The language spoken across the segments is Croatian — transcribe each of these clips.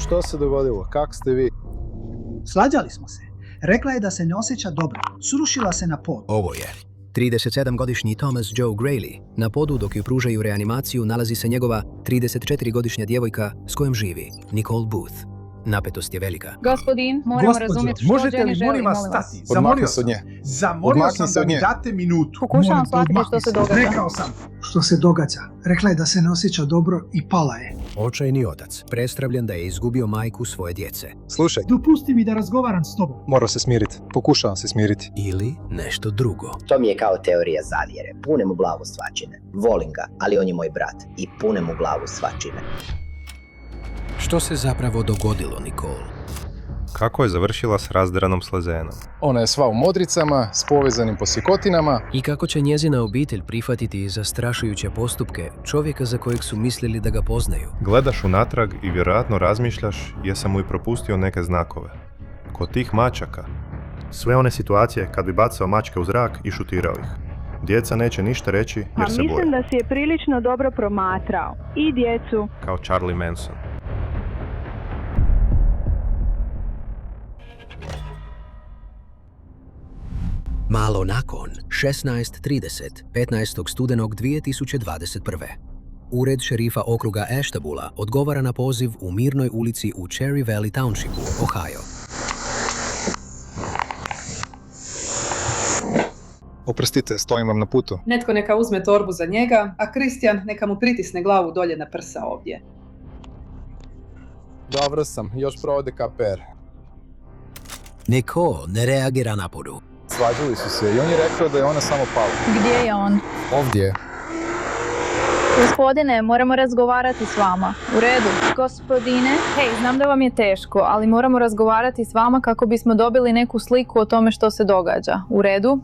Što se dogodilo? Kako ste vi? Svađali smo se. Rekla je da se ne osjeća dobro. Srušila se na pod. Ovo je 37-godišnji Thomas Joe Grayley. Na podu dok joj pružaju reanimaciju nalazi se njegova 34-godišnja djevojka s kojom živi, Nicole Booth. Napetost je velika. Gospodin, moramo razumjeti što ženi želi, molim vas. stati? Odmakni se od nje. Zamolio sam da mi date minutu. Pokušavam shvatiti što se događa. Rekao sam što se događa. Rekla je da se ne osjeća dobro i pala je. Očajni otac, prestravljen da je izgubio majku svoje djece. Slušaj, Dopusti mi da razgovaram s tobom. morao se smiriti. Pokušavam se smiriti. Ili nešto drugo. To mi je kao teorija zavjere. Punem u glavu svačine. Volim ga, ali on je moj brat. I punem u glavu svačine. Što se zapravo dogodilo, Nicole? Kako je završila s razderanom slezenom? Ona je sva u modricama, s povezanim posjekotinama. I kako će njezina obitelj prihvatiti zastrašujuće postupke čovjeka za kojeg su mislili da ga poznaju? Gledaš unatrag i vjerojatno razmišljaš jesam mu i propustio neke znakove. Kod tih mačaka. Sve one situacije kad bi bacao mačke u zrak i šutirao ih. Djeca neće ništa reći jer se boje. Mislim da si je prilično dobro promatrao. I djecu. Kao Charlie Manson. Malo nakon, 16:30, 15. studenog 2021. Ured šerifa okruga Ashtabula odgovara na poziv u Mirnoj ulici u Cherry Valley Townshipu, Ohio. Oprostite, stojim vam na putu. Netko neka uzme torbu za njega, a Kristijan neka mu pritisne glavu dolje na prsa ovdje. Dobro sam, još provode KPR. Nicole ne reagira naporu. Svađali su se i on je rekao da je ona samo pala. Gdje je on? Ovdje je. Gospodine, moramo razgovarati s vama. U redu. Gospodine, hej, znam da vam je teško, ali moramo razgovarati s vama kako bismo dobili neku sliku o tome što se događa. U redu?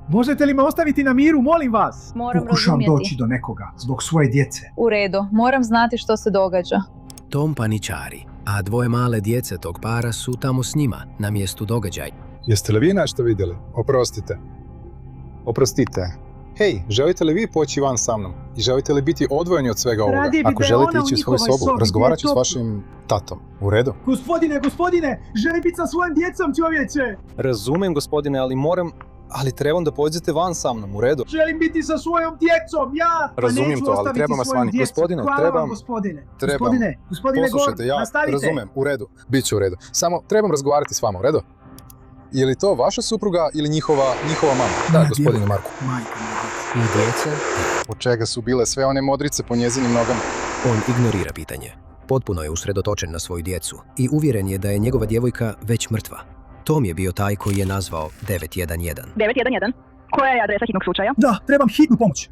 Možete li me ostaviti na miru, molim vas? Moram Pokušavam razumjeti. doći do nekoga, zbog svoje djece. U redu, moram znati što se događa. Tom paničari, a dvoje male djece tog para su tamo s njima, na mjestu događaja. Jeste li vi nešto vidjeli? Oprostite. Oprostite. Hej, želite li vi poći van sa mnom? I želite li biti odvojeni od svega ovoga? Radije bi Ako da je želite ona u ići u svoju njihovoj sobu, sobi, razgovarat gdje ću je s toplo. vašim tatom. U redu? Gospodine, želim biti sa svojim djecom, čovječe! Razumem, gospodine, ali trebam da pođete van sa mnom, u redu? Želim biti sa svojom djecom, ja! Razumijem neću to, ali ostaviti trebam vas svoju vani. djecu. Gospodine, Hvala trebam- vam, gospodine. Trebam. Gospodine Poslušajte, Gordon, ja nastavite. razumem, u redu, bit će u redu. Samo trebam razgovarati s vama, u redu? Je li to vaša supruga ili njihova mama? Da, Moja gospodine djevojka. Marko. Majko moja. I djeca? Od čega su bile sve one modrice po njezinim nogama? On ignorira pitanje. Potpuno je usredotočen na svoju djecu i uvjeren je da je njegova djevojka već mrtva. Tom je bio taj koji je nazvao 911. 911. Koja je adresa hitnog slučaja? Da, trebam hitnu pomoć.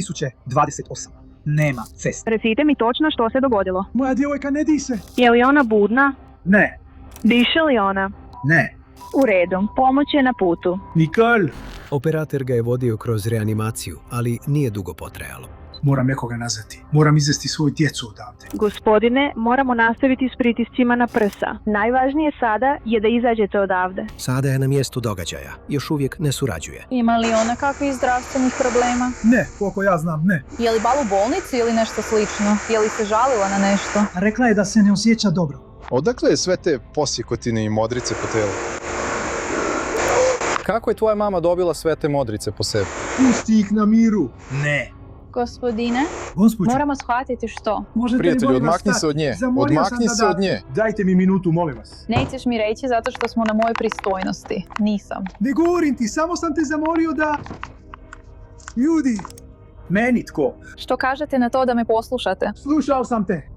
3028. Nema ceste. Recite mi točno što se dogodilo. Moja djevojka ne diše. Je li ona budna? Ne, Diše li ona? ne. U redu. Pomoć je na putu. Nicole, Operator ga je vodio kroz reanimaciju, ali nije dugo potrajalo. moram nekoga nazvati. Moram izvesti svoju djecu odavde. Gospodine, moramo nastaviti s pritiscima na prsa. Najvažnije sada je da izađete odavde. Sada je na mjestu događaja. Još uvijek ne surađuje. Ima li ona kakvih zdravstvenih problema? Ne, koliko ja znam, ne. Je li bal u bolnici ili nešto slično? Je li se žalila na nešto? Rekla je da se ne osjeća dobro. Odakle je sve te posjekotine i modrice po telu? Kako je tvoja mama dobila sve te modrice po sebi? Pusti ih na miru. Ne. Gospodine, Gospođo, moramo shvatiti što. možete li Prijatelju, molim vas odmakni stati? se od nje. Zamolio sam Odmakni da se od date. nje. Dajte mi minutu, molim vas. Nećeš mi reći zato što smo na mojoj pristojnosti. Nisam. Ne govorim ti, samo sam te zamolio da... Ljudi, meni tko? Što kažete na to da me poslušate? Slušao sam te.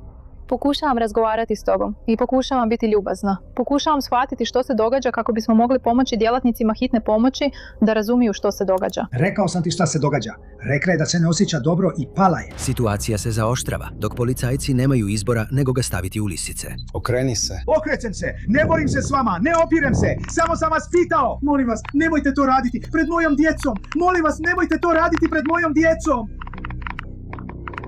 Pokušavam razgovarati s tobom i pokušavam biti ljubazna. Pokušavam shvatiti što se događa kako bismo mogli pomoći djelatnicima hitne pomoći da razumiju što se događa. Rekao sam ti šta se događa. Rekla je da se ne osjeća dobro i pala je. Situacija se zaoštrava, dok policajci nemaju izbora nego ga staviti u lisice. Okreni se. Okrećem se, ne borim se s vama, ne opirem se, samo sam vas pitao. Molim vas, nemojte to raditi pred mojom djecom. Molim vas, nemojte to raditi pred mojom djecom.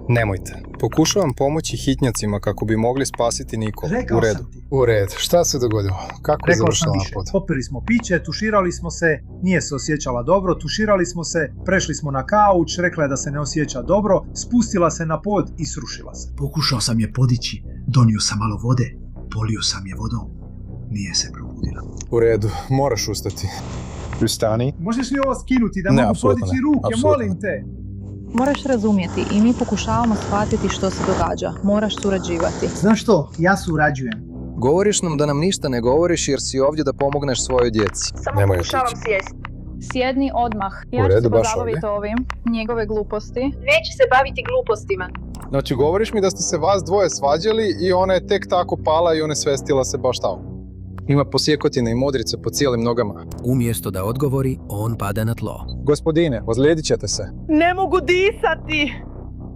Nemojte. Pokušavam pomoći hitnjacima kako bi mogli spasiti Nicole. Rekao U redu. sam ti. U redu. Šta se dogodilo? Kako je Rekao sam završila više. napad? Popili smo piće, tuširali smo se, nije se osjećala dobro, tuširali smo se, prešli smo na kauč, rekla je da se ne osjeća dobro, spustila se na pod i srušila se. Pokušao sam je podići, Donio sam malo vode, polio sam je vodom. Nije se probudila. U redu, moraš ustati. Ustani. Možeš li ovo skinuti da Ne, mogu apsolutno podići ne. ruke, Apsolutno molim ne. te? Moraš razumjeti i mi pokušavamo shvatiti što se događa. Moraš surađivati. Znaš što, ja surađujem. Govoriš nam da nam ništa ne govoriš jer si ovdje da pomogneš svojoj djeci. Nemoj otići. Sjedni odmah. Ja U ću redu, se baš pozabaviti ovim. Njegove gluposti. Neću se baviti glupostima. Znači, govoriš mi da ste se vas dvoje svađali i ona je tek tako pala i onesvestila se baš tamo. Ima posjekotine i modrice po cijelim nogama. Umjesto da odgovori, on pada na tlo. Gospodine, ozlijedit ćete se. Ne mogu disati!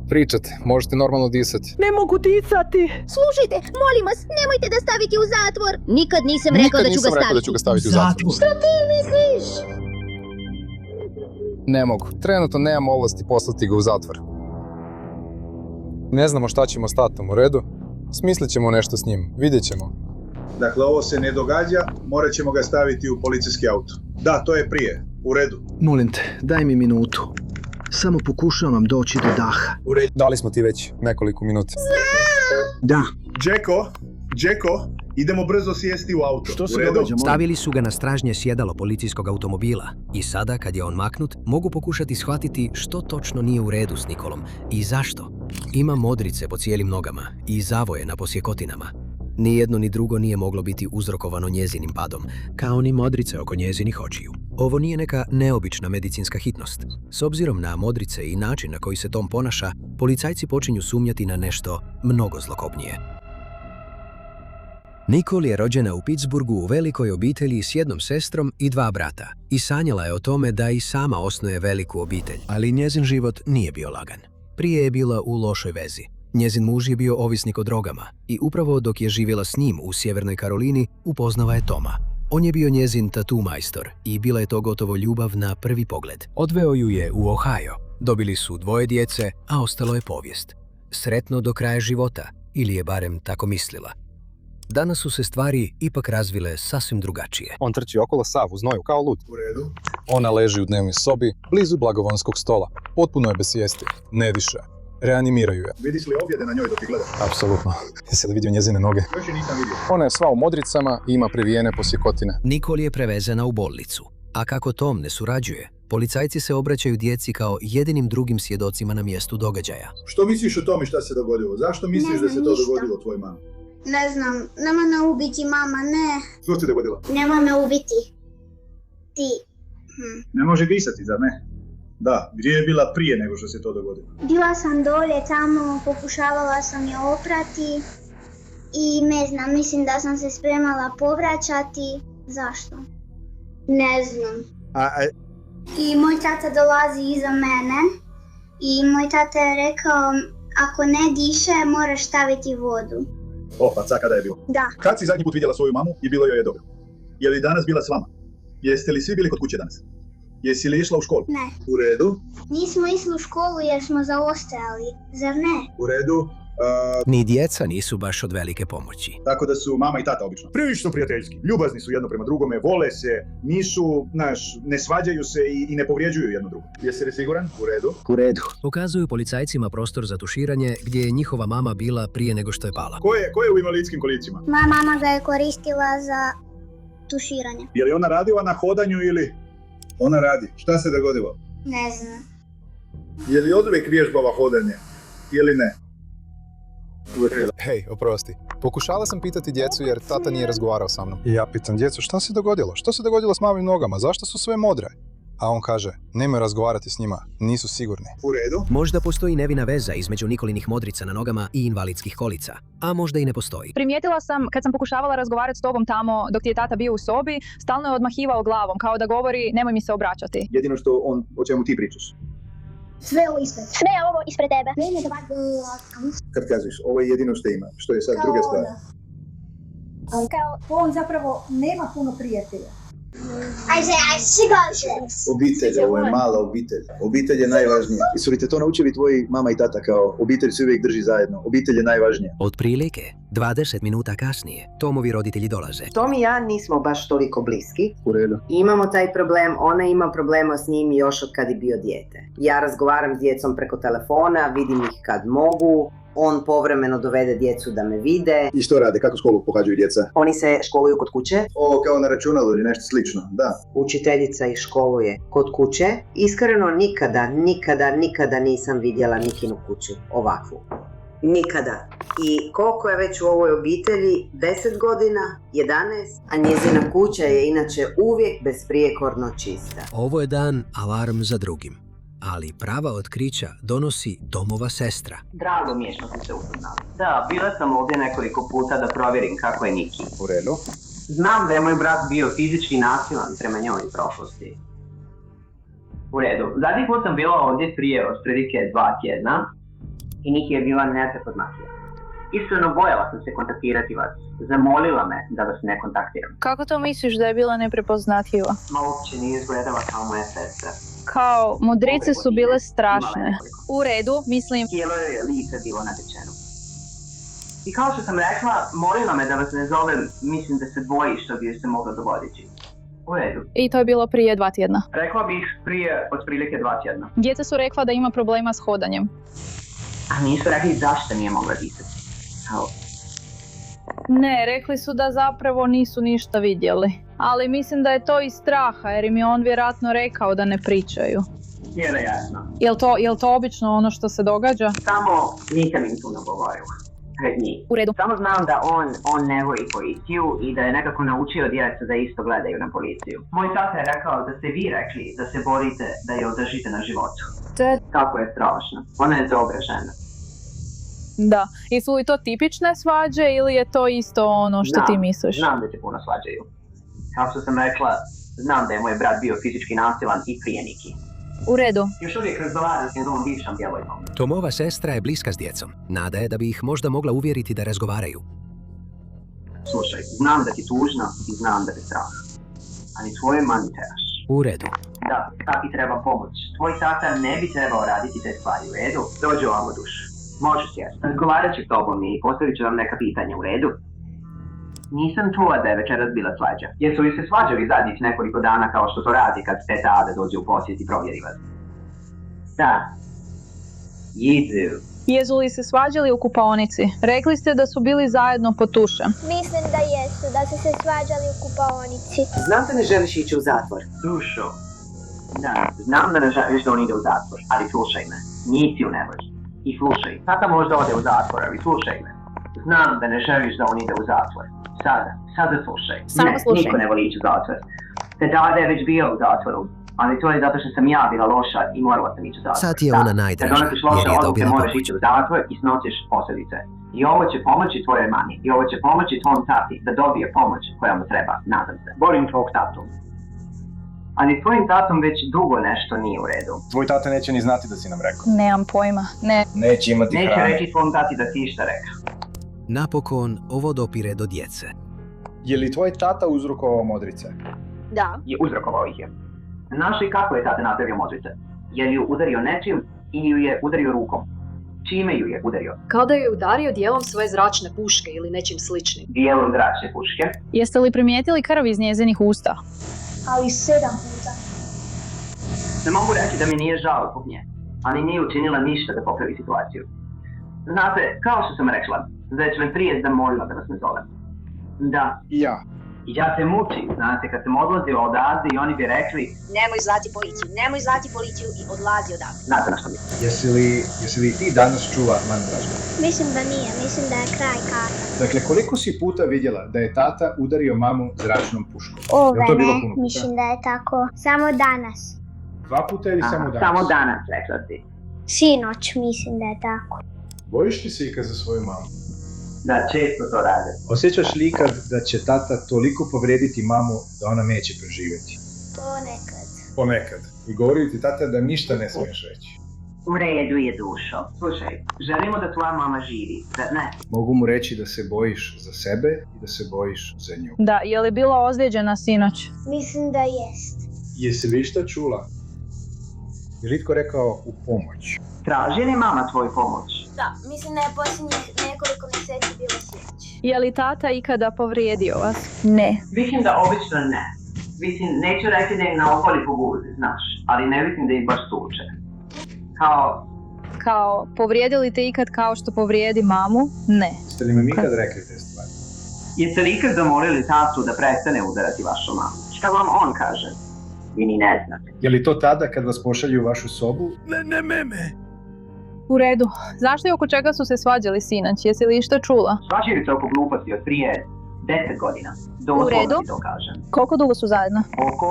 Pričate, možete normalno disati. Ne mogu disati! Slušajte, molim vas, nemojte da staviti u zatvor. Nikad nisam rekao da ću ga staviti. da ću ga staviti u zatvor. Što ti misliš? Ne mogu. Trenutno nemam ovlasti poslati ga u zatvor. Ne znamo šta ćemo s tatom, u redu? Smislit ćemo nešto s njim, vidjet ćemo. Dakle, ovo se ne događa, morat ćemo ga staviti u policijski auto. Da, to je prije, u redu. Molim te, daj mi minutu. Samo pokušavam doći do daha. Dali smo ti već nekoliko minuta. Da. Džeko, idemo brzo sjesti u auto. Što se U redu? događa? Stavili su ga na stražnje sjedalo policijskog automobila i sada, kad je on maknut, mogu pokušati shvatiti što točno nije u redu s Nikolom i zašto. Ima modrice po cijelim nogama i zavoje na posjekotinama. Ni jedno ni drugo nije moglo biti uzrokovano njezinim padom, kao ni modrice oko njezinih očiju. Ovo nije neka neobična medicinska hitnost. S obzirom na modrice i način na koji se Tom ponaša, policajci počinju sumnjati na nešto mnogo zlokobnije. Nicole je rođena u Pittsburghu u velikoj obitelji s jednom sestrom i 2 brata i sanjala je o tome da i sama osnuje veliku obitelj, ali njezin život nije bio lagan. Prije je bila u lošoj vezi. Njezin muž je bio ovisnik o drogama i upravo dok je živjela s njim u Sjevernoj Karolini, upoznala je Toma. On je bio njezin tatu majstor i bila je to gotovo ljubav na prvi pogled. Odveo ju je u Ohio. Dobili su 2 djece, a ostalo je povijest. Sretno do kraja života, ili je barem tako mislila. Danas su se stvari ipak razvile sasvim drugačije. On trči okolo sav u znoju kao lud. U redu. Ona leži u dnevnoj sobi, blizu blagovonskog stola. Potpuno je bez svijesti. Ne diše. Reanimiraju je. Vidiš li ovjede na njoj dok je gleda? Apsolutno. Jesi li vidio njezine noge? Još je nisam vidio. Ona je sva u modricama i ima privijene posjekotine. Nicole je prevezena u bolnicu. A kako Tom ne surađuje, policajci se obraćaju djeci kao jedinim drugim svjedocima na mjestu događaja. Što misliš o tome šta se dogodilo? Zašto misliš da se to dogodilo tvoj mama? Ne znam, nema me ubiti, mama, ne. Što se dogodilo? Nema me ubiti. Ti. Ne može disati, zar ne? Da, gdje je bila prije nego što se to dogodilo? Bila sam dolje tamo, pokušavala sam je oprati i ne znam, mislim da sam se spremala povraćati. Zašto? Ne znam. I moj tata dolazi iza mene i moj tata je rekao, ako ne diše, moraš staviti vodu. Opa, kada je bilo? Da. Kad si zadnji put vidjela svoju mamu i bilo joj je dobro? Je li danas bila s vama? Jeste li svi bili kod kuće danas? Jesi li išla u školu? Ne. U redu. Nismo išli u školu jer smo zaostajali, zar ne? U redu. Ni djeca nisu baš od velike pomoći. Tako da su mama i tata obično prilično prijateljski. Ljubazni su jedno prema drugome, vole se, nisu, ne svađaju se i ne povrijeđuju jedno drugo. Jesi li siguran? U redu. U redu. Pokazuju policajcima prostor za tuširanje gdje je njihova mama bila prije nego što je pala. Ko je u invalidskim kolicima? Moja mama ga je koristila za tuširanje. Je li ona radila na hodanju ili? Ona radi. Šta se dogodilo? Ne znam. Je li oduvijek vježbala hodanje? Ili ne? Hej, oprosti. Pokušala sam pitati djecu jer tata nije razgovarao sa mnom. I ja pitam djecu šta se dogodilo? Što se dogodilo s mamim nogama? Zašto su sve modre? A on kaže, nemoj razgovarati s njima, nisu sigurni. U redu. Možda postoji nevina veza između Nikolinih modrica na nogama i invalidskih kolica, a možda i ne postoji. Primijetila sam, kad sam pokušavala razgovarati s tobom tamo dok ti je tata bio u sobi, stalno je odmahivao glavom, kao da govori nemoj mi se obraćati. Jedino o čemu ti pričaš. Sve ovo ispred. Sve ovo ispred tebe. Kad kažeš, ovo je jedino što ima. Što je sad druga stvar? Kao on zapravo nema puno prijatelja. Obitelj, ovo je mala obitelj. Obitelj je najvažnije. Jesu li te to naučili tvoji mama i tata kao obitelj se uvijek drži zajedno? Obitelj je najvažnije. Otprilike, 20 minuta kasnije, Tomovi roditelji dolaze. Tom i ja nismo baš toliko bliski. U redu. Imamo taj problem, ona ima problema s njim još od kad je bio dijete. Ja razgovaram s djecom preko telefona, vidim ih kad mogu, On povremeno dovede djecu da me vide. I što rade? Kako školu pohađaju djeca? Oni se školuju kod kuće. O, kao na računalu ili nešto slično, da. Učiteljica ih školuje kod kuće. Iskreno nikada nisam vidjela Nikinu kuću ovakvu. Nikada. I koliko je već u ovoj obitelji? 10 godina? 11? A njezina kuća je inače uvijek besprijekorno čista. Ovo je dan alarm za drugim. Ali prava otkrića donosi Tomova sestra. Drago mi je što ste se upoznali. Da, bila sam ovdje nekoliko puta da provjerim kako je Niki. U redu. Znam da je moj brat bio fizički nasilan prema njoj u prošlosti. U redu. Zadnji put sam bila ovdje prije otprilike 2 tjedna i Niki je bila neprepoznatljiva. Iskreno bojala sam se kontaktirati vas. Zamolila me da vas ne kontaktiram. Kako to misliš da je bila neprepoznatljiva? Ma uopće nije izgledala kao moja sestra. Kao, modrice su bile strašne. U redu, mislim... Cijelo je lice bilo natečeno. I kao što sam rekla, molila me da vas ne zovem, mislim da se boji što bi joj se moglo dogoditi. U redu. I to je bilo prije 2 tjedna. Rekla bih prije otprilike 2 tjedna. Djeca su rekla da ima problema s hodanjem. A nisu rekli zašto nije mogla disati. Ne, rekli su da zapravo nisu ništa vidjeli. Ali mislim da je to iz straha, jer im je on vjerojatno rekao da ne pričaju. Vjerojatno. Jel to obično ono što se događa? Samo nikad im tu ne govorio. Pred njih. U redu. Samo znam da on ne voli policiju i da je nekako naučio djecu da isto gledaju na policiju. Moj tata je rekao da ste vi rekli da se borite da je održite na životu. Tako je strašno. Ona je dobra žena. Da. I su li to tipične svađe ili je to isto ono što ti misliš? Znam da se puno svađaju. Kao što sam rekla, znam da je moj brat bio fizički nasilan i prije Niki. U redu. Još uvijek razgovaram s njegovom bivšom djevojkom. Tomova sestra je bliska s djecom. Nada je da bi ih možda mogla uvjeriti da razgovaraju. Slušaj, znam da ti tužno i znam da te strah. Ali tvoje mani trebaš. U redu. Da, taki treba pomoć. Tvoj tata ne bi trebao raditi te stvari, u redu? Dođi ovamo duš. Možeš sjesti. Razgovarat ću s tobom i postavit ću vam neka pitanja, u redu? Nisam čula da je večeras bila svađa. Jesu li se svađali zadnjih nekoliko dana kao što to radi kad teta Ada dođe u posjet i provjeri vas? Da. Jedu. Jesu li se svađali u kupaonici? Rekli ste da su bili zajedno pod tušem. Mislim da jesu, da su se svađali u kupaonici. Znam da ne želiš ići u zatvor. Dušo. Da, znam da ne želiš da on ide u zatvor, ali slušaj me. Nisi u nevolji. I slušaj, tata možda ode u zatvor, ali slušaj me. Znam da ne želiš da on ide u zatvor. Sada slušaj. Samo slušaj. Niko ne voli ići u zatvor. Te dada je već bio u zatvoru, ali to je zato što sam ja bila loša i morala sam ići u zatvor. Sad je ona najdraža, Kad donosiš loše jer je odluke, dobila moraš pomoć. ići u zatvor i snosiš posljedice. I ovo će pomoći tvojoj mami. I ovo će pomoći tvom tati da dobije pomoć koja mu treba, nadam se. Volim tvog tatu. Ali tvojim tatom već dugo nešto nije u redu. Tvoj tata neće ni znati da si nam rekao. Nemam pojma, ne. Neće imati Neće hrane. reći tvom tati da ti išta rekao. Napokon ovo dopire do djece. Je li tvoj tata uzrokovao modrice? Da. Je uzrokovao ih je. Znaš li kako je tata napravio modrice? Je li ju udario nečim ili ju je udario rukom? Čime ju je udario? Kao da ju je udario dijelom svoje zračne puške ili nečim sličnim. Dijelom zračne puške. Jeste li primijetili krv iz njezinih usta? Ali 7 puta. Ne mogu reći da mi nije žao zbog nje, ali nije učinila ništa da popravi situaciju. Znate, kao što sam rekla, već me prije zamolila da vas ne zovem. Da. Ja. Ja se mučim, znate, kad sam odlazio odavde i oni bi rekli Nemoj zvati policiju i odlazi odavde. znate na što mi. Jesi li ti danas čula mantražbu? Mislim da nije, mislim da je kraj kata. Dakle, koliko si puta vidjela da je tata udario mamu zračnom puškom? Ove Jel to bilo ne, puno puta? mislim da je tako. Samo danas. 2 puta ili samo danas? Samo danas, rekla si. Sinoć mislim da je tako. Bojiš li se ikad za svoju mamu? Da, često to rade. Osjećaš li ikad da će tata toliko povrijediti mamu da ona neće preživjeti? Ponekad. Ponekad. I govori ti tata da ništa ne smiješ reći. U redu je, dušo. Slušaj, želimo da tvoja mama živi, da ne? Mogu mu reći da se bojiš za sebe i da se bojiš za nju. Da, je li bila ozlijeđena sinoć? Mislim da jest. Jesi li šta čula? Je li itko rekao u pomoć? Traži li mama tvoju pomoć? Da, mislim da je posljednjih nekoliko mjeseci bilo sinoć. Je li tata ikada povrijedio vas? Ne. Mislim da obično ne. Mislim, neću reći da im na okoli po guzi, znaš, ali ne mislim da ih baš tuče. Kao, povrijedili te ikad kao što povrijedi mamu? Ne. Ste li mi ikad rekli te stvari? Jeste li ikad zamolili tatu da prestane udarati vašu mamu? Šta vam on kaže? Vi ni ne znate. Je li to tada kad vas pošalju u vašu sobu? Ne meme. U redu. Zašto i oko čega su se svađali sinoć? Jesi li išta čula? Svađali se oko gluposti od prije 10 godina. U redu. To kažem. Koliko dugo su zajedno? Oko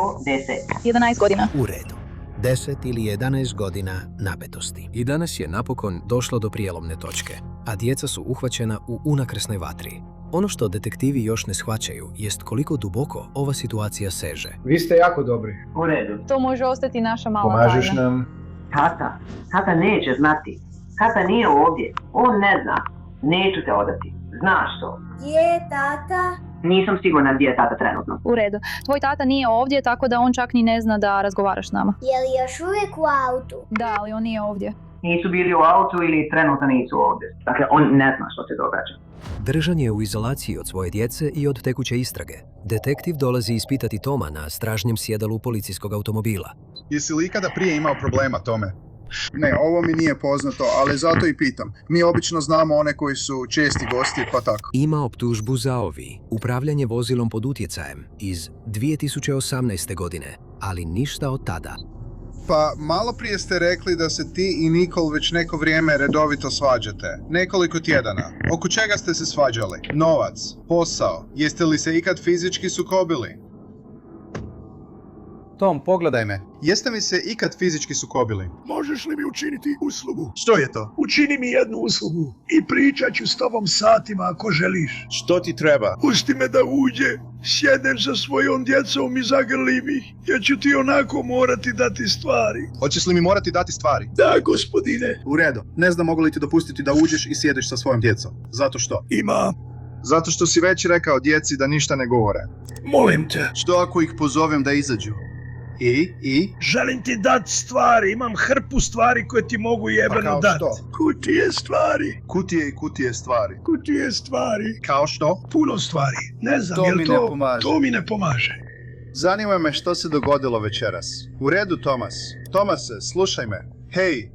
10. 11 godina. U redu. 10 ili 11 godina napetosti. I danas je napokon došlo do prijelomne točke, a djeca su uhvaćena u unakrsnoj vatri. Ono što detektivi još ne shvaćaju jest koliko duboko ova situacija seže. Vi ste jako dobri. U redu. To može ostati naša mala Pomažeš tajna. nam? Tata neće znati. Tata nije ovdje. On ne zna. Neću te odati. Znaš to. Je, tata? Nisam sigurna gdje je tata trenutno. U redu. Tvoj tata nije ovdje, tako da on čak ni ne zna da razgovaraš s nama. Je li još uvijek u autu? Da, ali on nije ovdje. Nisu bili u autu ili trenutno nisu ovdje. Dakle, on ne zna što se događa. Držan je u izolaciji od svoje djece i od tekuće istrage. Detektiv dolazi ispitati Toma na stražnjem sjedalu policijskog automobila. Jesi li ikada prije imao problema, Tome? Ne, ovo mi nije poznato, ali zato i pitam. Mi obično znamo one koji su česti gosti, pa tako. Ima optužbu za upravljanje vozilom pod utjecajem iz 2018. godine, ali ništa od tada. Pa, malo prije ste rekli da se ti i Nikol već neko vrijeme redovito svađate. Nekoliko tjedana. Oko čega ste se svađali? Novac? Posao? Jeste li se ikad fizički sukobili? Tom, pogledaj me. Jeste mi se ikad fizički sukobili? Možeš li mi učiniti uslugu? Što je to? Učini mi jednu uslugu i pričat ću s tobom satima ako želiš. Što ti treba? Pusti me da uđe, sjednem sa svojom djecom i zagrlim ih, jer ću ti onako morati dati stvari. Hoćeš li mi morati dati stvari? Da, gospodine. U redu. Ne znam mogu li ti dopustiti da uđeš i sjediš sa svojom djecom. Zato što? Zato što si već rekao djeci da ništa ne govore. Molim te. Što ako ih pozovem da izađu? I? Želim ti dati stvari, imam hrpu stvari koje ti mogu jebeno dati. Pa kao što? Kutije stvari. Kutije i kutije stvari. Kutije stvari. Kao što? Puno stvari. Ne znam, To mi ne pomaže. To mi ne pomaže. Zanima me što se dogodilo večeras. U redu, Tomas. Tomase, slušaj me. Hej!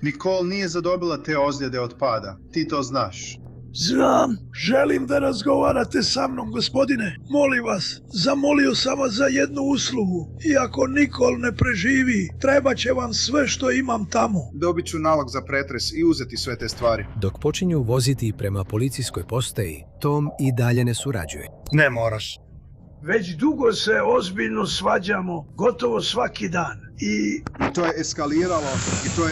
Nikol nije zadobila te ozljede od pada. Ti to znaš. Znam, želim da razgovarate sa mnom, gospodine. Molim vas, zamolio sam vas za jednu uslugu. I ako Nikol ne preživi, treba će vam sve što imam tamo. Dobit ću nalog za pretres i uzeti sve te stvari. Dok počinju voziti prema policijskoj postaji, Tom i dalje ne surađuje. Ne moraš. Već dugo se ozbiljno svađamo, gotovo svaki dan. I to je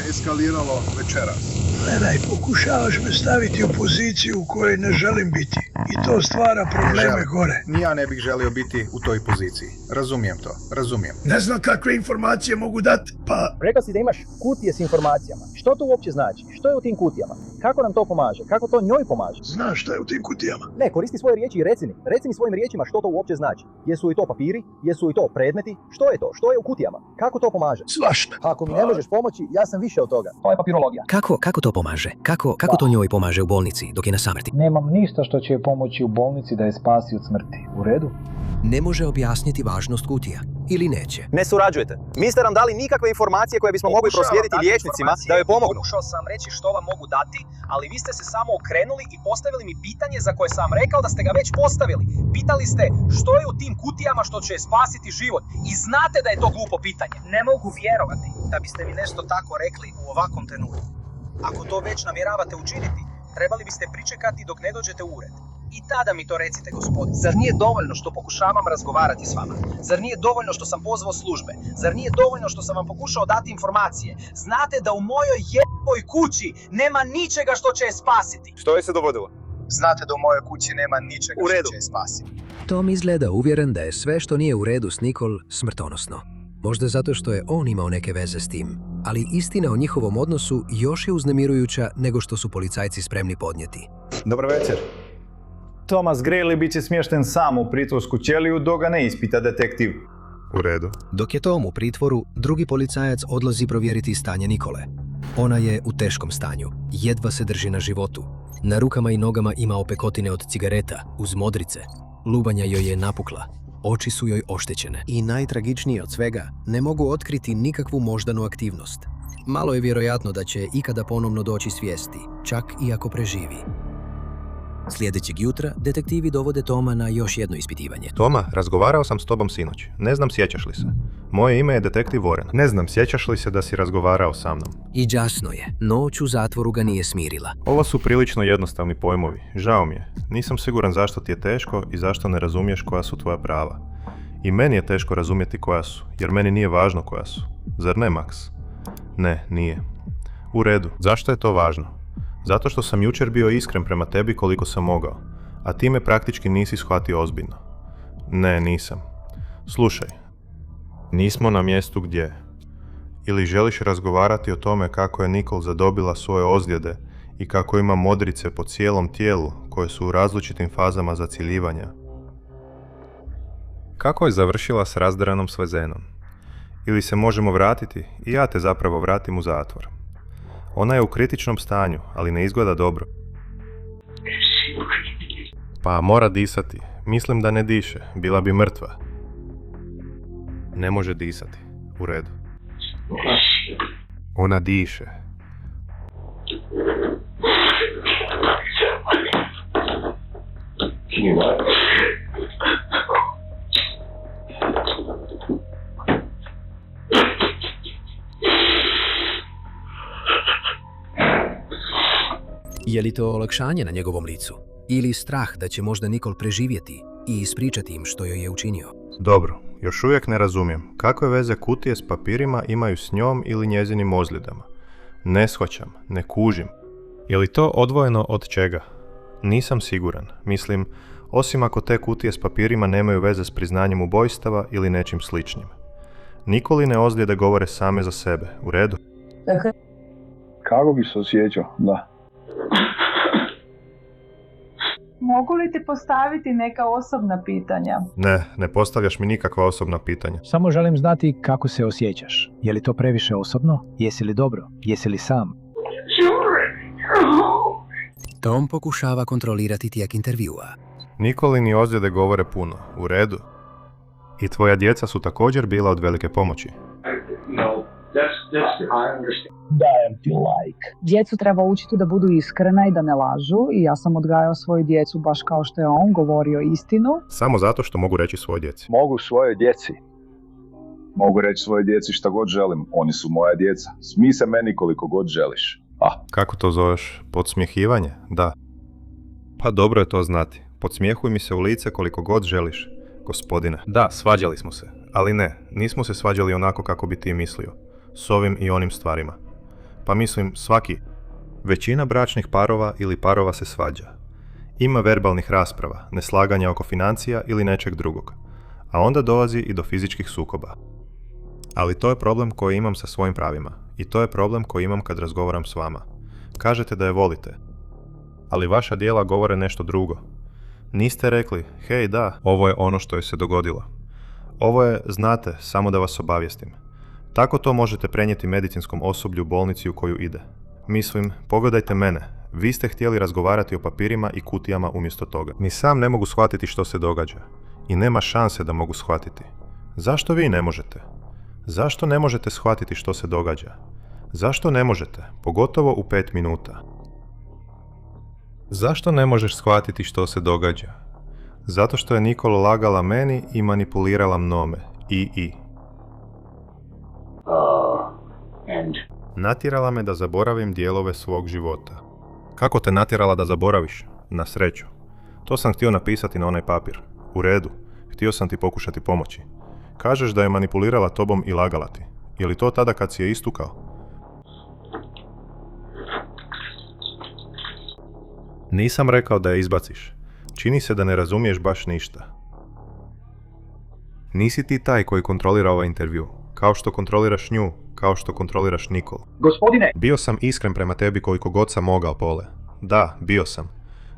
eskaliralo večeras. Gledaj, pokušavaš me staviti u poziciju u kojoj ne želim biti. I to stvara probleme gore. Ni ja ne bih želio biti u toj poziciji. Razumijem to, razumijem. Ne znam kakve informacije mogu dati, pa... Rekao si da imaš kutije s informacijama. Što to uopće znači? Što je u tim kutijama? Kako nam to pomaže? Kako to njoj pomaže? Znaš što je u tim kutijama? Ne, koristi svoje riječi i reci mi svojim riječima što to uopće znači. Jesu li to papiri? Jesu li to predmeti? Što je to? Što je u kutijama? Kako to pomaže? Svašta. Ako mi ne možeš pomoći, ja sam više od toga. To je papirologija. Kako to pomaže? Kako to njoj pomaže u bolnici dok je na samrti? Nemam ništa što će joj pomoći u bolnici da je spasi od smrti. U redu? Ne može objasniti važnost kutija. Ili neće. Ne surađujete. Niste nam dali nikakve informacije koje bismo mogli proslijediti liječnicima da joj pomognu. Pokušao sam reći što vam mogu dati, ali vi ste se samo okrenuli i postavili mi pitanje za koje sam rekao da ste ga već postavili. Pitali ste što je u tim kutijama što će spasiti život. I znate da je to glupo pitanje. Ne mogu vjerovati da biste mi nešto tako rekli u ovakvom trenutku. Ako to već namjeravate učiniti, trebali biste pričekati dok ne dođete u ured. I tada mi to recite, gospodin. Zar nije dovoljno što pokušavam razgovarati s vama? Zar nije dovoljno što sam pozvao službe? Zar nije dovoljno što sam vam pokušao dati informacije? Znate da u mojoj jeboj kući nema ničega što će je spasiti. Što je se dogodilo? Znate da u mojoj kući nema ničega što će je spasiti. Tom izgleda uvjeren da je sve što nije u redu s Nikol smrtonosno. Možda zato što je on imao neke veze s tim, ali istina o njihovom odnosu još je uznemirujuća nego što su policajci spremni podnijeti. Dobar večer. Thomas Greeley bit će smješten sam u pritvorsku ćeliju dok ga ne ispita detektiv. U redu. Dok je Tom u pritvoru, drugi policajac odlazi provjeriti stanje Nikole. Ona je u teškom stanju, jedva se drži na životu. Na rukama i nogama ima opekotine od cigareta, uz modrice. Lubanja joj je napukla. Oči su joj oštećene. I najtragičnije od svega, ne mogu otkriti nikakvu moždanu aktivnost. Malo je vjerojatno da će ikada ponovno doći svijesti, čak i ako preživi. Sljedećeg jutra detektivi dovode Toma na još jedno ispitivanje. Toma, razgovarao sam s tobom sinoć. Ne znam sjećaš li se. Moje ime je detektiv Warren. Ne znam sjećaš li se da si razgovarao sa mnom. I jasno je, noć u zatvoru ga nije smirila. Ovo su prilično jednostavni pojmovi. Žao mi je. Nisam siguran zašto ti je teško i zašto ne razumiješ koja su tvoja prava. I meni je teško razumjeti koja su, jer meni nije važno koja su. Zar ne, Max? Ne, nije. U redu. Zašto je to važno? Zato što sam jučer bio iskren prema tebi koliko sam mogao, a ti me praktički nisi shvatio ozbiljno. Ne, nisam. Slušaj, nismo na mjestu gdje. Ili želiš razgovarati o tome kako je Nicole zadobila svoje ozljede i kako ima modrice po cijelom tijelu koje su u različitim fazama zaciljivanja. Kako je završila s razderanom svezenom? Ili se možemo vratiti i ja te zapravo vratim u zatvor. Ona je u kritičnom stanju, ali ne izgleda dobro. Pa mora disati. Mislim da ne diše. Bila bi mrtva. Ne može disati. U redu. Ona diše. Je li to olakšanje na njegovom licu? Ili strah da će možda Nicole preživjeti i ispričati im što joj je učinio? Dobro, još uvijek ne razumijem. Kakve veze kutije s papirima imaju s njom ili njezinim ozljedama? Ne shvaćam, ne kužim. Je li to odvojeno od čega? Nisam siguran. Mislim, osim ako te kutije s papirima nemaju veze s priznanjem ubojstava ili nečim sličnim. Nikoline ozljede govore same za sebe. U redu? Kako bi se osjećao, da. Mogu li ti postaviti neka osobna pitanja? Ne postavljaš mi nikakva osobna pitanja. Samo želim znati kako se osjećaš. Je li to previše osobno? Jesi li dobro? Jesi li sam? Tom pokušava kontrolirati tijek intervjua. Nikolini ozljede govore puno. U redu. I tvoja djeca su također bila od velike pomoći. Dajem ti like. Djecu treba učiti da budu iskrena i da ne lažu i ja sam odgajao svoju djecu baš kao što je on govorio istinu. Samo zato što mogu reći svojoj djeci. Mogu svojoj djeci. Mogu reći svojoj djeci šta god želim. Oni su moja djeca. Smij se meni koliko god želiš. Kako to zoveš? Podsmjehivanje? Da. Pa dobro je to znati. Podsmjehuj mi se u lice koliko god želiš, gospodine. Da, svađali smo se. Ali ne, nismo se svađali onako kako bi ti mislio. S ovim i onim stvarima. Pa mislim, većina bračnih parova ili parova se svađa. Ima verbalnih rasprava, neslaganja oko financija ili nečeg drugog. A onda dolazi i do fizičkih sukoba. Ali to je problem koji imam sa svojim pravima. I to je problem koji imam kad razgovaram s vama. Kažete da je volite. Ali vaša djela govore nešto drugo. Niste rekli, hej da, ovo je ono što je se dogodilo. Ovo je, znate, samo da vas obavijestim. Tako to možete prenijeti medicinskom osoblju u bolnici u koju ide. Mislim, pogledajte mene. Vi ste htjeli razgovarati o papirima i kutijama umjesto toga. Ni sam ne mogu shvatiti što se događa. I nema šanse da mogu shvatiti. Zašto vi ne možete? Zašto ne možete shvatiti što se događa? Zašto ne možete? Pogotovo u 5 minuta. Zašto ne možeš shvatiti što se događa? Zato što je Nicole lagala meni i manipulirala mnome. Natjerala me da zaboravim dijelove svog života. Kako te natjerala da zaboraviš? Na sreću. To sam htio napisati na onaj papir. U redu. Htio sam ti pokušati pomoći. Kažeš da je manipulirala tobom i lagala ti. Je li to tada kad si je istukao? Nisam rekao da je izbaciš. Čini se da ne razumiješ baš ništa. Nisi ti taj koji kontrolira ovaj intervju. Kao što kontroliraš nju, kao što kontroliraš Nicole. Gospodine! Bio sam iskren prema tebi koliko god sam mogao, Pole. Da, bio sam.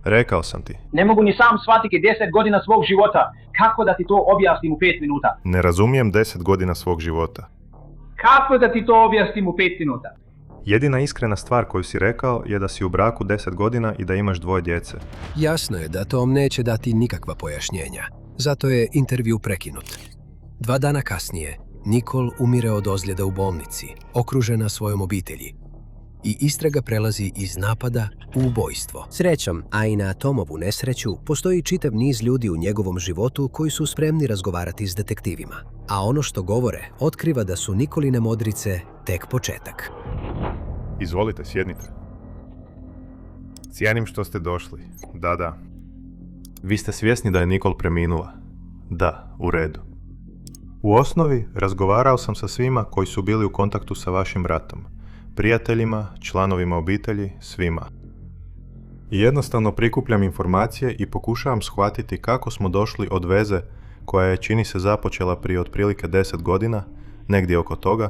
Rekao sam ti. Ne mogu ni sam shvatiti 10 godina svog života. Kako da ti to objasnim u 5 minuta? Ne razumijem 10 godina svog života. Kako da ti to objasnim u 5 minuta? Jedina iskrena stvar koju si rekao je da si u braku 10 godina i da imaš 2 djece. Jasno je da Tom neće dati nikakva pojašnjenja. Zato je intervju prekinut. 2 dana kasnije, Nikol umire od ozljeda u bolnici, okružena svojom obitelji. I istraga prelazi iz napada u ubojstvo. Srećom, a i na Tomovu nesreću, postoji čitav niz ljudi u njegovom životu koji su spremni razgovarati s detektivima. A ono što govore otkriva da su Nikoline modrice tek početak. Izvolite, sjednite. Cijenim što ste došli. Da. Vi ste svjesni da je Nikol preminula? Da, u redu. U osnovi, razgovarao sam sa svima koji su bili u kontaktu sa vašim bratom. Prijateljima, članovima obitelji, svima. I jednostavno prikupljam informacije i pokušavam shvatiti kako smo došli od veze koja je, čini se, započela prije otprilike 10 godina, negdje oko toga,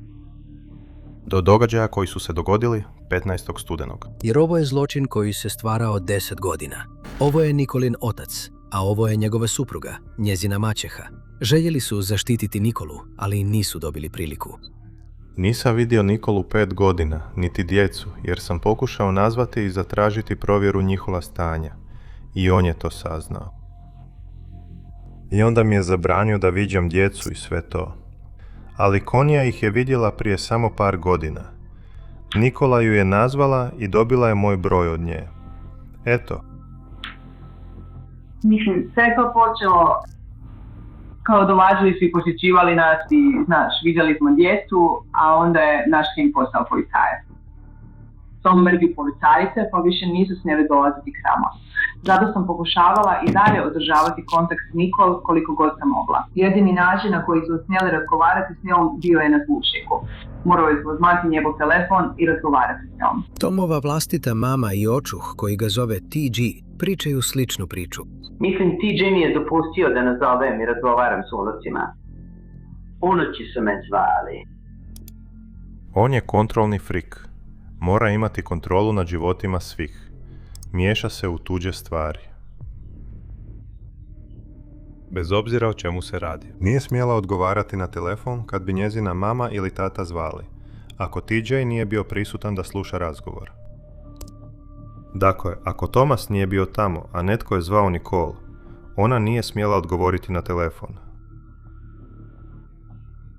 do događaja koji su se dogodili 15. studenog. Jer ovo je zločin koji se stvarao 10 godina. Ovo je Nikolin otac, a ovo je njegova supruga, njezina maćeha. Željeli su zaštititi Nikolu, ali nisu dobili priliku. Nisam vidio Nikolu 5 godina, niti djecu, jer sam pokušao nazvati i zatražiti provjeru njihova stanja. I on je to saznao. I onda mi je zabranio da viđam djecu i sve to. Ali Konija ih je vidjela prije samo par godina. Nikola ju je nazvala i dobila je moj broj od nje. Eto. Mislim, sve to počelo kao dovađali su i posjećivali nas i, znaš, vidjeli smo djecu, a onda je naš sin postao policajac. Sam mrvi policajice, pa više nisu smjeli dolaziti k nama. Zato sam pokušavala i dalje održavati kontakt s Nikol koliko god sam mogla. Jedini način na koji su smjeli razgovarati s njom bio je na zvučniku. Morali smo uzmati njegov telefon i razgovarati s njom. Tomova vlastita mama i očuh, koji ga zove TG, pričaju sličnu priču. Mislim, TJ mi je dopustio da nazovem i razgovaram s unucima. Unuci su me zvali. On je kontrolni frik. Mora imati kontrolu nad životima svih. Miješa se u tuđe stvari. Bez obzira o čemu se radi. Nije smjela odgovarati na telefon kad bi njezina mama ili tata zvali, ako TJ nije bio prisutan da sluša razgovor. Dakle, ako Thomas nije bio tamo, a netko je zvao Nicole, ona nije smjela odgovoriti na telefon.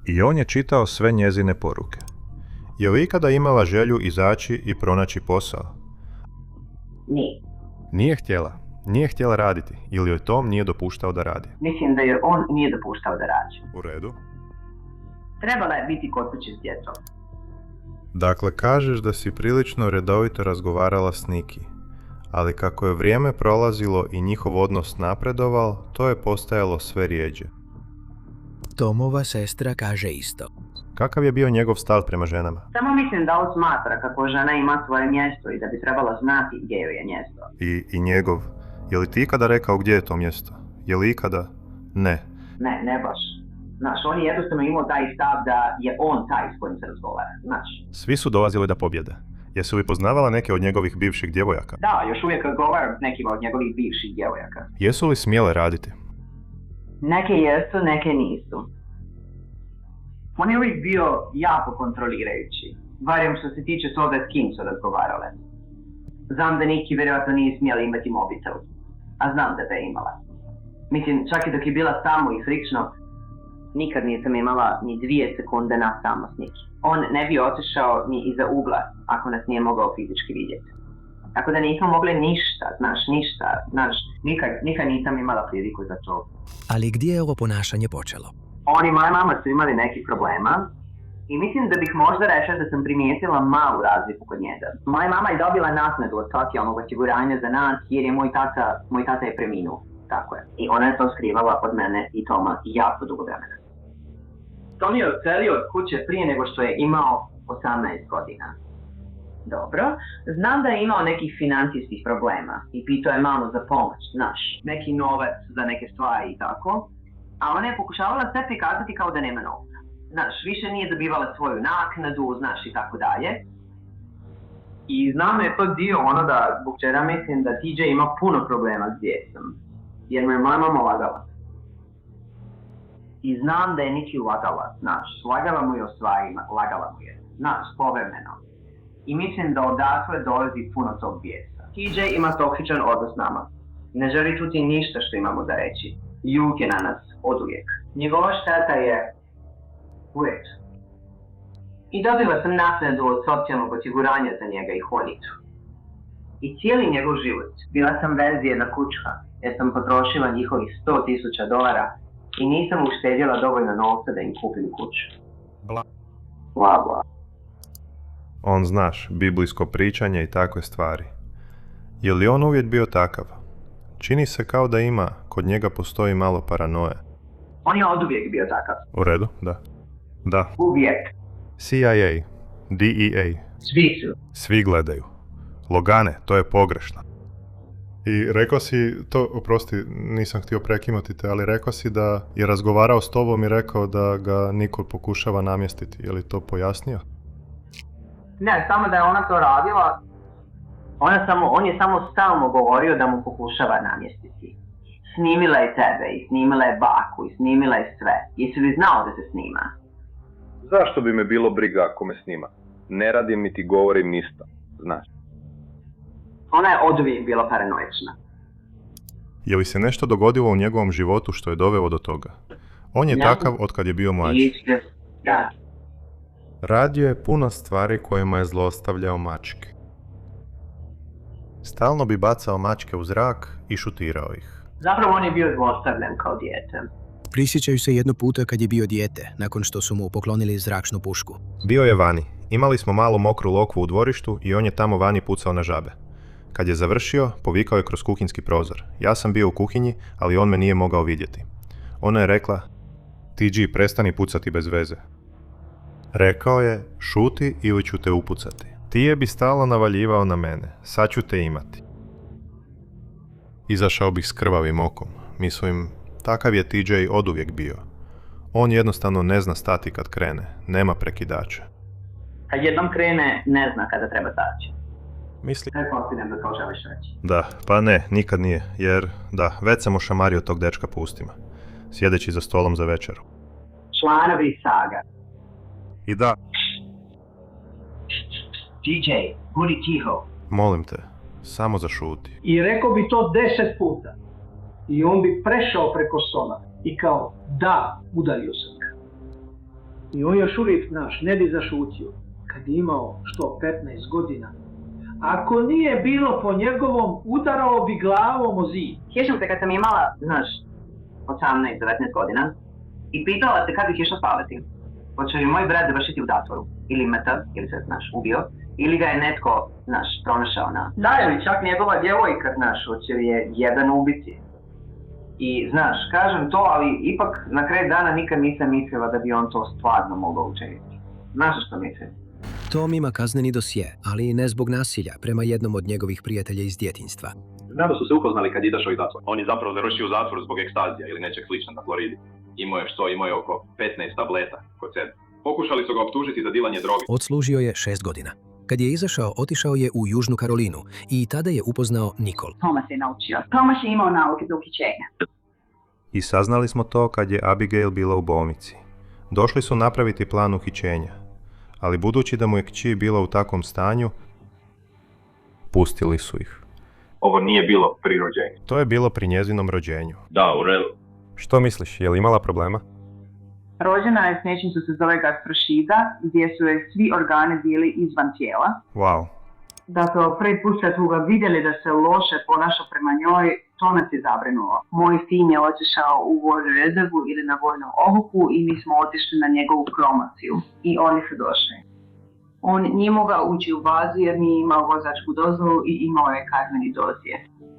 I on je čitao sve njezine poruke. Je li ikada imala želju izaći i pronaći posao? Nije. Nije htjela raditi, ili joj Tom nije dopuštao da radi? Mislim da joj on nije dopuštao da radi. U redu. Trebala je biti kod kuće s djecom. Dakle, kažeš da si prilično redovito razgovarala s Niki, ali kako je vrijeme prolazilo i njihov odnos napredovao, to je postajalo sve rjeđe. Tomova sestra kaže isto. Kakav je bio njegov stav prema ženama? Samo mislim da on smatra kako žena ima svoje mjesto i da bi trebala znati gdje joj je mjesto. I njegov. Je li ti ikada rekao gdje je to mjesto? Je li ikada? Ne. Ne baš. Znaš, on je jednostavno imao taj stav da je on taj s kojim se razgovara, znaš. Svi su dolazili da pobjede. Jesu li poznavala neke od njegovih bivših djevojaka? Da, još uvijek razgovaram s nekima od njegovih bivših djevojaka. Jesu li smjele raditi? Neke jesu, neke nisu. On je uvijek bio jako kontrolirajući, barem što se tiče toga s kim su razgovarale. Znam da Niki vjerojatno nije smjela imati mobitel, a znam da je imala. Mislim, čak i dok je bila samo i slično, nikad nisam imala ni 2 sekunde na samo s Niki. On ne bi otišao ni iza ugla ako nas nije mogao fizički vidjeti. Tako da nismo mogli ništa, nikad nisam imala priliku za to. Ali gdje je ovo ponašanje počelo? On i moja mama su imali nekih problema i mislim da bih možda rekla da sam primijetila malu razliku kod njega. Moja mama je dobila naknadu od socijalnog osiguranja za nas jer je moj tata je preminuo, tako je. I ona je to skrivala od mene i Toma jako dugo vremena. Tom je odselio od kuće prije nego što je imao 18 godina. Dobro, znam da je imao nekih financijskih problema i pitao je mamu za pomoć, znaš, neki novac za neke stvari i tako. A ona je pokušavala sve prikazati kao da nema novca. Znaš, više nije dobivala svoju naknadu, znaš, i tako dalje. I znam je to dio onoga zbog čega mislim da TJ ima puno problema s djecom. Jer mu je moja mama lagala. I znam da je Niki lagala, znaš, lagala mu je o stvarima, lagala mu je, znaš, povremeno. I mislim da odatle dolazi puno tog bijesa. TJ ima toksičan odnos s nama. Ne želi čuti ništa što imamo da reći. Ljut je na nas, oduvijek. Njegova šteta je Uvijek. I dobila sam naknadu od socijalnog osiguranja za njega i Honicu. I cijeli njegov život bila sam bez jedna kućka, jer sam potrošila njihovih $100,000 i nisam uštedjela dovoljno novca da im kupim kuću. Bla. Bla, bla. On, znaš, biblijsko pričanje i takve stvari. Je li on uvijek bio takav? Čini se kao da ima, kod njega postoji malo paranoje. On je oduvijek bio takav. U redu, da. Da. Uvijek. CIA, DEA. Svi su. Svi gledaju. Logane, to je pogrešno. I rekao si, to, oprosti, nisam htio prekinuti te, ali rekao si da je razgovarao s tobom i rekao da ga Nikol pokušava namjestiti. Je li to pojasnio? Ne, samo da je ona to radila. On je samo stalno govorio da mu pokušava namjestiti. Snimila je tebe i snimila je baku i snimila je sve. Jesi li znao da se snima? Zašto bi me bilo briga ako me snima? Ne radim niti govorim ništa, znaš. Ona je oduvijek bila paranoična. Je li se nešto dogodilo u njegovom životu što je dovelo do toga? On je takav od kad je bio mlađi. Da. Radio je puno stvari kojima je zlostavljao mačke. Stalno bi bacao mačke u zrak i šutirao ih. Zapravo on je bio zlostavljan kao dijete. Prisjećaju se jedno puta kad je bio dijete, nakon što su mu poklonili zračnu pušku. Bio je vani. Imali smo malu mokru lokvu u dvorištu i on je tamo vani pucao na žabe. Kad je završio, povikao je kroz kuhinjski prozor. Ja sam bio u kuhinji, ali on me nije mogao vidjeti. Ona je rekla, TG, prestani pucati bez veze. Rekao je, šuti ili ću te upucati. Ti je bi stalno navaljivao na mene, sad ću te imati. Izašao bih s krvavim okom. Mislim, takav je TJ oduvijek bio. On jednostavno ne zna stati kad krene, nema prekidača. Kad jednom krene, ne zna kada treba stati. Misli... Pretpostavljam da to želiš reći. Da, pa ne, nikad nije, jer da, već sam ošamario tog dečka po ustima, sjedeći za stolom za večeru. Članovi Saga. I da... DJ, budi tiho. Molim te, samo zašuti. I rekao bi to 10 puta. I on bi prešao preko stola i kao, da, udario sam ga. I on još uvijek, znaš, ne bi zašutio. Kad je imao, 15 godina. Ako nije bilo po njegovom, udarao bi glavom o zid. Sjećam se kad sam imala, znaš, 18-19 godina i pitala se kad bih išla spavati. Hoće li moj brat završiti u zatvoru? Ili mrtav, ili se, znaš, ubio? Ili ga je netko, znaš, pronašao na... Da, ili čak njegova djevojka, znaš, hoće li je jedan ubiti. I, znaš, kažem to, ali ipak na kraju dana nikad nisam mislila da bi on to stvarno mogao učiniti. Znaš što mislim? Tom ima kazneni dosje, ali ne zbog nasilja prema jednom od njegovih prijatelja iz djetinjstva. Znam da su se upoznali kad je izašao iz zatvora. On je zapravo završio u zatvoru zbog ekstazija ili nečeg sličnog na Floridi. Imao je oko 15 tableta kod sebe. Pokušali su ga optužiti za dilanje droge. Odslužio je 6 godina. Kad je izašao, otišao je u Južnu Karolinu i tada je upoznao Nikol. Thomas je naučio. Thomas je imao nauke za uhićenja. I saznali smo to kad je Abigail bila u bolnici. Došli su napraviti plan uhićenja, ali budući da mu je kći bila u takvom stanju, pustili su ih. Ovo nije bilo pri rođenju. To je bilo pri njezinom rođenju. Da, u redu. Što misliš, je li imala problema? Rođena je s nečim što se zove gastrošida, gdje su joj svi organi bili izvan tijela. Wow. Dakle, prvi put kad su ga vidjeli da se loše ponaša prema njoj, to nas je zabrinulo. Moj sin je otišao u vojnu rezervu ili na vojnu obuku i mi smo otišli na njegovu promociju. I oni su došli. On nije mogao ući u bazu jer nije imao vozačku dozvolu i imao je kazneni dosje.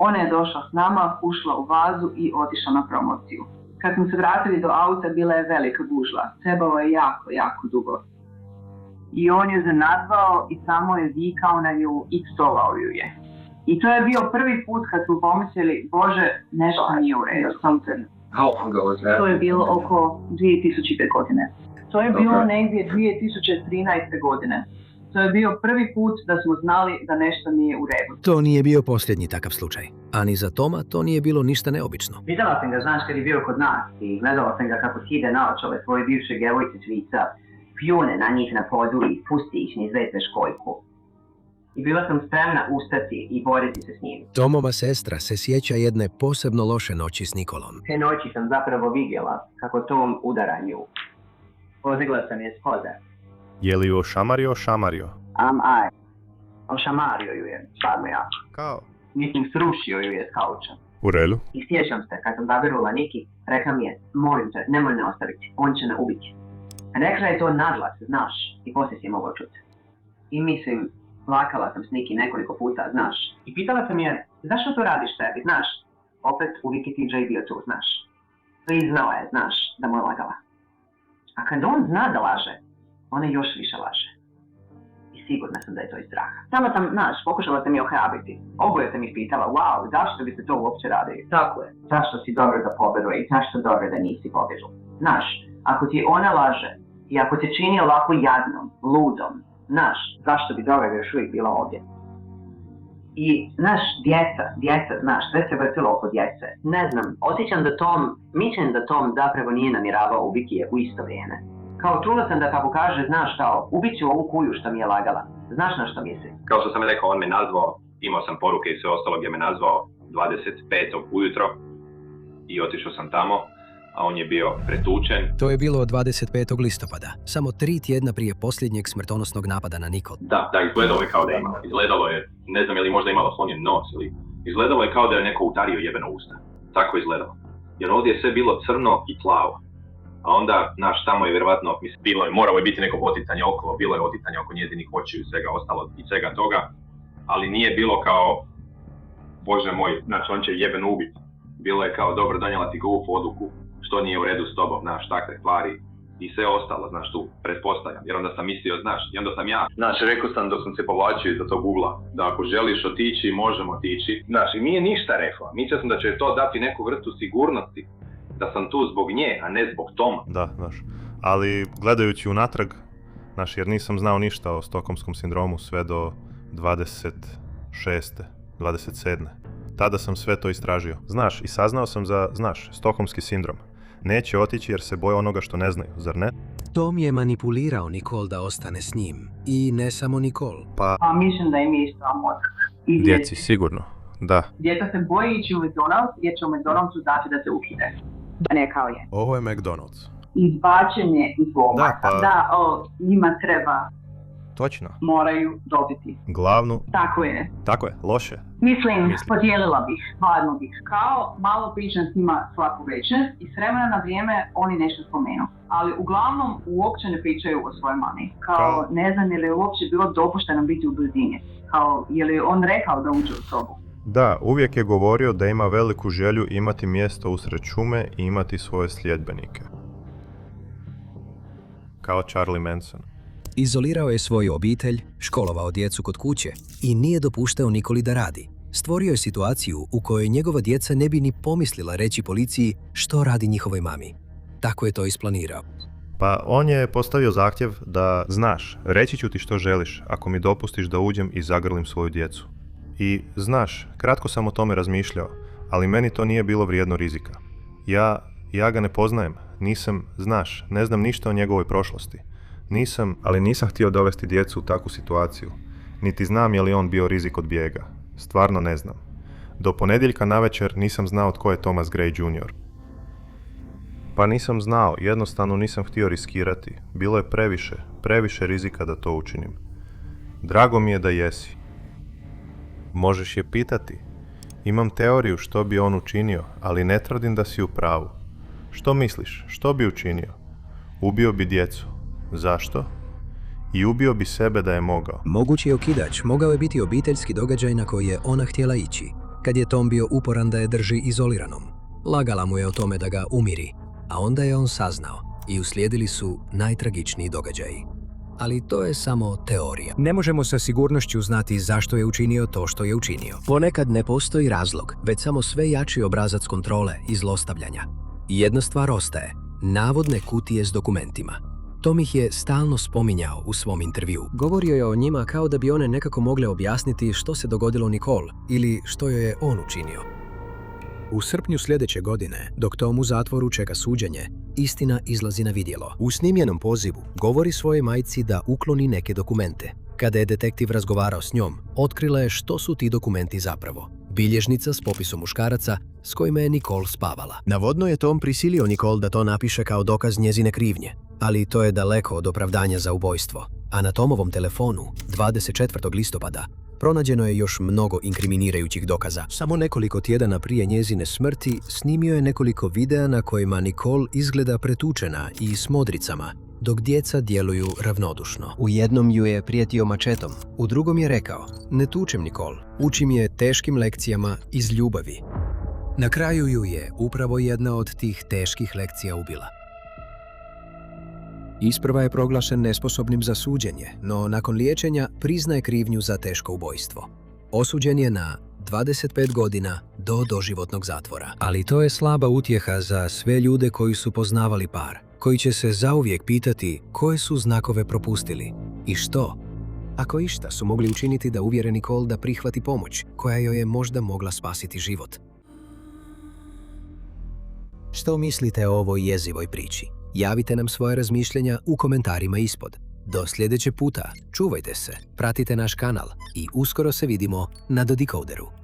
Ona je došla s nama, ušla u bazu i otišla na promociju. Kad smo se vratili do auta, bila je velika gužva. Trebalo je jako, jako dugo. I on je zanadvao i samo je vikao na nju i psovao ju je. I to je bio prvi put kad smo pomislili, Bože, nešto nije u redu. To je bilo oko 2000. godine. To je bilo negdje 2013. godine. To je bio prvi put da smo znali da nešto nije u redu. To nije bio posljednji takav slučaj. A ni za Toma to nije bilo ništa neobično. Vidjela sam ga, znaš, kad je bio kod nas i gledala sam ga kako skide naočale svoje bivše djevojce Švica, pljune na njih na podu i pusti ih niz vetre školjku. I bila sam spremna ustati i boriti se s njim. Tomova sestra se sjeća jedne posebno loše noći s Nikolom. Te noći sam zapravo vidjela kako Tom udara nju. Podigla sam je s poda. Je li ju ošamario? Ošamario ju je, stvarno ja. Kao? Mislim, srušio ju je s kauča. U redu. I sjećam se, kad sam zavirula Niki, rekla mi je, molim te, nemoj me ostaviti, on će me ubiti. Rekla je to naglas, znaš, i poslije si je mogao čuti. I mislim, plakala sam s Niki nekoliko puta, znaš. I pitala sam je, zašto to radiš sebi, znaš? Opet uvijek je TJ bio tu, znaš. Priznala je, znaš, da mu je lagala. A kad on zna da laže, ona još više laže. I sigurna sam da je to iz straha. Samo sam, znaš, pokušala sam je ohrabriti. Oboje sam ih pitala, wow, zašto bi se to uopće radili? Tako je. Zašto si dobro da pobjedu i zašto dobro da nisi pobjedu? Znaš, ako ti ona laže i ako te čini ovako jadnom, ludom, znaš, zašto bi dobro još uvijek bila ovdje? I, znaš, djeca, znaš, sve se vrtilo oko djece. Ne znam, mislim da Tom zapravo nije namjeravao ubiti je u isto vrijeme. Kao čula sam da kako kaže, znaš, kao, ubit ću ovu kuju što mi je lagala. Znaš na što misli? Kao što sam rekao, on me nazvao, imao sam poruke i sve ostalo gdje me nazvao 25. ujutro i otišao sam tamo, a on je bio pretučen. To je bilo 25. listopada, samo 3 tjedna prije posljednjeg smrtonosnog napada na Nicole. Da, izgledalo je kao da je imao. Izgledalo je, ne znam je li možda imala slonjen nos ili... Izgledalo je kao da je neko utario jebeno usta. Tako je izgledalo. Jer ovdje je sve bilo crno i plavo. A onda, naš, tamo je vjerovatno, moralo je biti neko oticanje okolo, bilo je oticanje oko njezinih očiju i svega ostalo i svega toga, ali nije bilo kao, Bože moj, znači on će jebeno ubiti. Bilo je kao, dobro, donijela ti glupu odluku, što nije u redu s tobom, znaš, takve stvari i sve ostalo, znaš, tu pretpostavljam, jer onda sam mislio, znaš, i onda sam ja. Znaš, rekao sam dok sam se povlačio iza tog ugla, da ako želiš otići, možemo otići. Znaš, i nije ništa rekla, mislio sam da će to dati neku vrstu sigurnosti, da sam tu zbog nje, a ne zbog Toma. Da, znaš, ali gledajući unatrag, znaš, jer nisam znao ništa o stokholmskom sindromu sve do 26. 27. Tada sam sve to istražio. Znaš, i saznao sam za, znaš, stokholmski sindrom. Neće otići jer se boje onoga što ne znaju, zar ne? Tom je manipulirao Nicole da ostane s njim. I ne samo Nicole. Pa mislim da im je isto mozak. Djeci, sigurno, da. Djeca se boje ići u McDonald's jer će u McDonald'su dati da se ukide. Da ne kao je. Ovo je McDonald's. Izbačenje iz doma. Da, njima treba. Točno. Moraju dobiti. Glavnu. Tako je. Tako je, loše. Mislim, podijelila bih, stvarno bih. Kao malo pričam s njima svaku večer i s vremena na vrijeme oni nešto spomenu. Ali uglavnom uopće ne pričaju o svojoj mami. Kao ne znam je li uopće bilo dopušteno biti u blizini. Kao je li on rekao da uđe u sobu. Da, uvijek je govorio da ima veliku želju imati mjesto usred šume i imati svoje sljedbenike. Kao Charlie Manson. Izolirao je svoju obitelj, školovao djecu kod kuće i nije dopuštao Nikoli da radi. Stvorio je situaciju u kojoj njegova djeca ne bi ni pomislila reći policiji što radi njihovoj mami. Tako je to isplanirao. Pa on je postavio zahtjev da, znaš, reći ću ti što želiš ako mi dopustiš da uđem i zagrlim svoju djecu. I, znaš, kratko sam o tome razmišljao, ali meni to nije bilo vrijedno rizika. Ja ga ne poznajem, nisam, znaš, ne znam ništa o njegovoj prošlosti. Nisam htio dovesti djecu u takvu situaciju. Niti znam je li on bio rizik od bijega. Stvarno ne znam. Do ponedjeljka navečer nisam znao tko je Thomas Gray Jr. Pa nisam znao, jednostavno nisam htio riskirati. Bilo je previše rizika da to učinim. Drago mi je da jesi. Možeš je pitati. Imam teoriju što bi on učinio, ali ne tvrdim da si u pravu. Što misliš, što bi učinio? Ubio bi djecu. Zašto? I ubio bi sebe da je mogao. Mogući okidač mogao je biti obiteljski događaj na koji je ona htjela ići, kad je Tom bio uporan da je drži izoliranom. Lagala mu je o tome da ga umiri, a onda je on saznao i uslijedili su najtragičniji događaji. Ali to je samo teorija. Ne možemo sa sigurnošću znati zašto je učinio to što je učinio. Ponekad ne postoji razlog, već samo sve jači obrazac kontrole i zlostavljanja. Jedna stvar ostaje, navodne kutije s dokumentima. Tom ih je stalno spominjao u svom intervju. Govorio je o njima kao da bi one nekako mogle objasniti što se dogodilo Nicole ili što joj je on učinio. U srpnju sljedeće godine, dok Tom u zatvoru čeka suđenje, istina izlazi na vidjelo. U snimljenom pozivu govori svojoj majci da ukloni neke dokumente. Kada je detektiv razgovarao s njom, otkrila je što su ti dokumenti zapravo. Bilježnica s popisom muškaraca s kojima je Nicole spavala. Navodno je Tom prisilio Nicole da to napiše kao dokaz njezine krivnje. Ali to je daleko od opravdanja za ubojstvo, a na Tomovom telefonu 24. listopada pronađeno je još mnogo inkriminirajućih dokaza. Samo nekoliko tjedana prije njezine smrti snimio je nekoliko videa na kojima Nicole izgleda pretučena i s modricama, dok djeca djeluju ravnodušno. U jednom ju je prijetio mačetom, u drugom je rekao: "Ne tučem Nicole, učim je teškim lekcijama iz ljubavi." Na kraju ju je upravo jedna od tih teških lekcija ubila. Isprva je proglašen nesposobnim za suđenje, no nakon liječenja priznaje krivnju za teško ubojstvo. Osuđen je na 25 godina do doživotnog zatvora. Ali to je slaba utjeha za sve ljude koji su poznavali par, koji će se zauvijek pitati koje su znakove propustili i što, ako išta, su mogli učiniti da uvjere Nicole da prihvati pomoć koja joj je možda mogla spasiti život. Što mislite o ovoj jezivoj priči? Javite nam svoje razmišljenja u komentarima ispod. Do sljedećeg puta, čuvajte se, pratite naš kanal i uskoro se vidimo na The Decoderu.